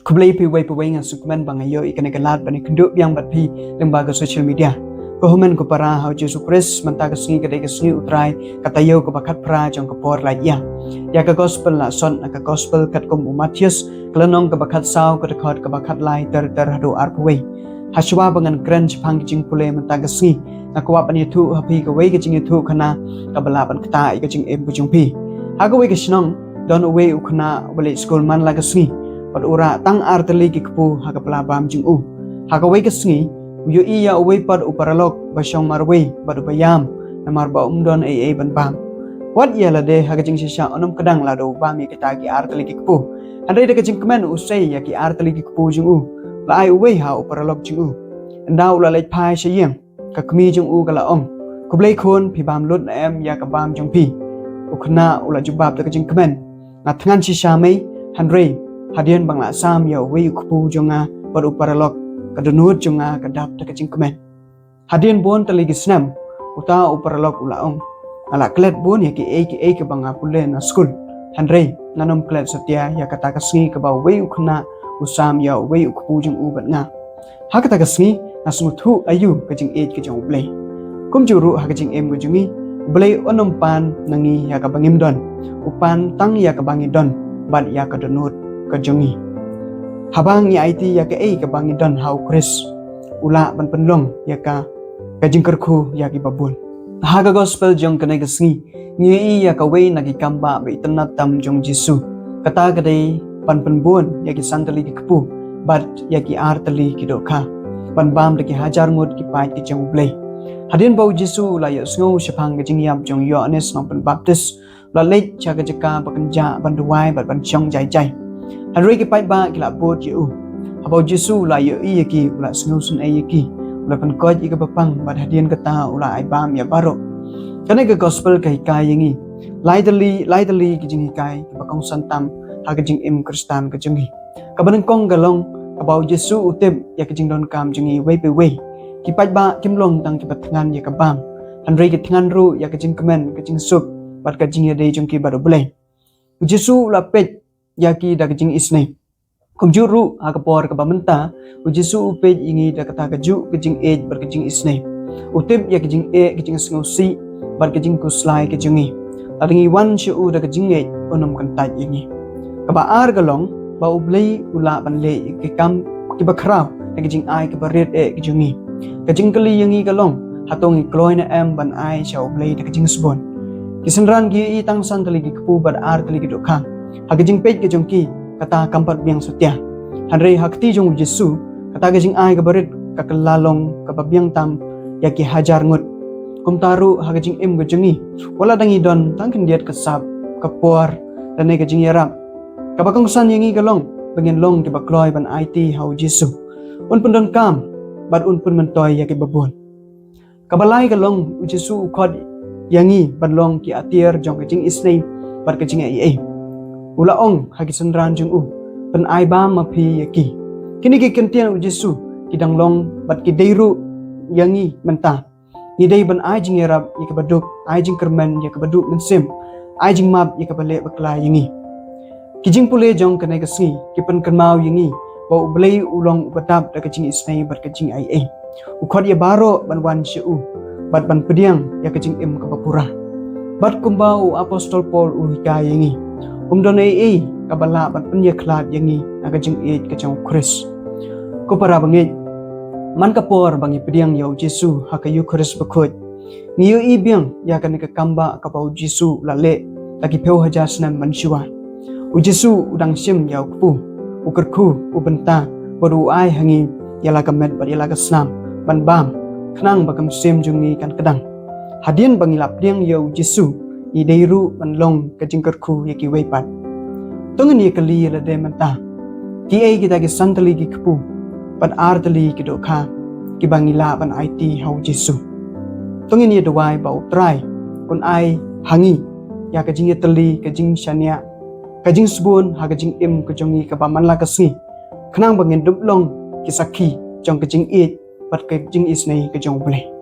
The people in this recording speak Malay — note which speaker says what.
Speaker 1: Kublai pi wai ngan sukmen bangayo ikan galat bani kenduk yang batpi lembaga social media. Kehumen ko para hau Yesus Kristus menta kesengi kedai kesengi utrai katayo ko bakat pra jong kepor lai ya. Ya ke gospel la son na ke gospel kat kum Matius kelenong ke bakat sau ke dekat ke bakat lai ter hadu arpway. Haswa bangan keren Jepang jing pule menta kesengi na kuap ani tu hapi ke wei ke jing tu kana ke belapan keta ke jing em bujung pi. Haga wei ke senong don wei ukna balik school man la kesengi. Pad ura tang arteli ki kepu haga pelabam jing u. Haga wei kesengi Uyo iya uwe pad uparalok basyong marwe badu bayam namar ba umdon ay ban bam. Wat iya lade hagajing sisya onum kedang lado bami kita ki arteli ki kepu. Andai de kajing kemen usai ya ki arteli ki kepu jing u. La ai uwe ha uparalok jing u. Ndau la lej pai syeng ka kemi jing u kala ong. Kublai khon pi bam lut na em ya ka bam jong pi. Ukna ula jubab de kajing kemen. Na tngan sisya mai handre hadian bangla sam ya uwe kepu jonga badu uparalok kadunut junga kadap ta kacing kemen. Hadin bon taligi snam uta uparalok ulaong. Ala klet bon ya ki ke banga pule na school. Handre nanom klet satya ya kata kasngi ke ba wei ukna usam ya wei ukpu jung ubat nga. Ha kata kasngi na sumuthu ayu kacing ke jong blai. Kum juru ha kacing em gujungi blai onom pan nangi ya ka bangim don. Upan tang ya ka bangidon bad ya kadunut kajungi. Habang ya IT ya ke ke bangi don hau Kris ula ban penlong ya ka kajing kerku ya ki babul. Haga gospel jong kena kesengi ngi ya ka wei nagi kamba be tenat tam jong Jesu. Kata kadai pan penbun ya ki santali ki kepu bat ya ki artali ki doka. Pan bam de ki hajar ngut ki pai ki jong blai. Hadin bau Jesu la ya sngo shapang kajing yap jong Yohanes no pen baptis la lej cha ka jaka bakanja ban duai bat ban chong jai jai. Henry ki pai ba ki la bot yu. Habau Jesu la yu i ki ula sngau sun ai ki. Ula pan koj i ka bapang bad hadian kata ula ai bam ya baro. Kana ke gospel kai kai yangi. Laidali ki jing kai ki bakong santam ha ka jing im Kristan ka jungi. Ka banang kong galong habau Jesu utip ya ki jing don kam jungi wei pe wei. Ki pai ba kim long tang ki batngan ya ka bam. Henry ki tngan ru ya ka jing kemen ka jing sup bad ka jing ya dei jong ki bado blai. Jesu la pej yaki da kajing isne. Kumjuru hakapor ka bamenta ujisu upej ingi da kata kaju kajing ej bar kajing isne. Utip ya kajing kajing sngausi bar kajing kuslai kajungi. Aringi wan syu da kajing ej onom kantaj ingi. Kabaar galong ba ublay ula banle kikam kibakraw na kajing ay kabarit kajungi. Kajing kali yangi galong hatong ikloy na em ban ay siya ublay da kajing sbon. Kisenran gi itang san taligi kapu bar ar taligi dokha. Hagajing pej ke jongki kata kampat biang sutya. Hanrei hakti jong Jesu kata gajing ai kabarit kakalalong kababiang tam yaki hajar ngut. Kumtaru hagajing em gajongi wala dangi don tangkin diat kesap kapuar dan gajing yarap. Kabakong san yangi galong bangin long ki bakloy ban IT hau Jesu. Un pun don kam bad un pun mentoy yaki babon. Kabalai galong Jesu ukod yangi banlong ki atir jong gajing isnay bad gajing ai. Ulaong hagisanran jung u pen ai ba mapi yaki kini ki kentian u Jesu kidang long bat ki deiru yangi menta ni dei ban ai jing yarab ya kabaduk ai jing kermen ya kabaduk mensim ai jing map ya kabale bakla yangi kijing pule jong kanai kasngi ki pen kanmau yangi bau blai ulong ubatap da kajing isnai bat kajing ai u khod ya baro ban wan shu bat ban pediang ya kajing im kabapura bat kumbau apostol Paul u hikay yangi umdon ai kabala ban penya klat yangi agajing ej kajang Kris ko para bangit man kapor bangi pediang yau Jesu hakayu Kris bakut niyo ibiang ya kan ka kamba kapau Jesu lale lagi peu hajasnan mansyua u Jesu udang sim yau kupu ukerku ubenta baru ai hangi yala kamet bar yala kasnam ban bam khnang bakam sim jungi kan kedang hadian bangilap diang yau Jesu ni deiru banlong kajing kerku yaki weipat. Tungan ye kali la de menta. Ki ai kita ki santali ki kepu. Pan artali ki dokha. Ki bangila ban IT hau Jesu. Tungan ye dawai bau try. Kun ai hangi ya kajing ye tali kajing syania. Kajing subun ha kajing im kajongi ka baman la kasngi. Khnang bangin dublong ki sakhi jong kajing it pat kajing isnai kajong boleh.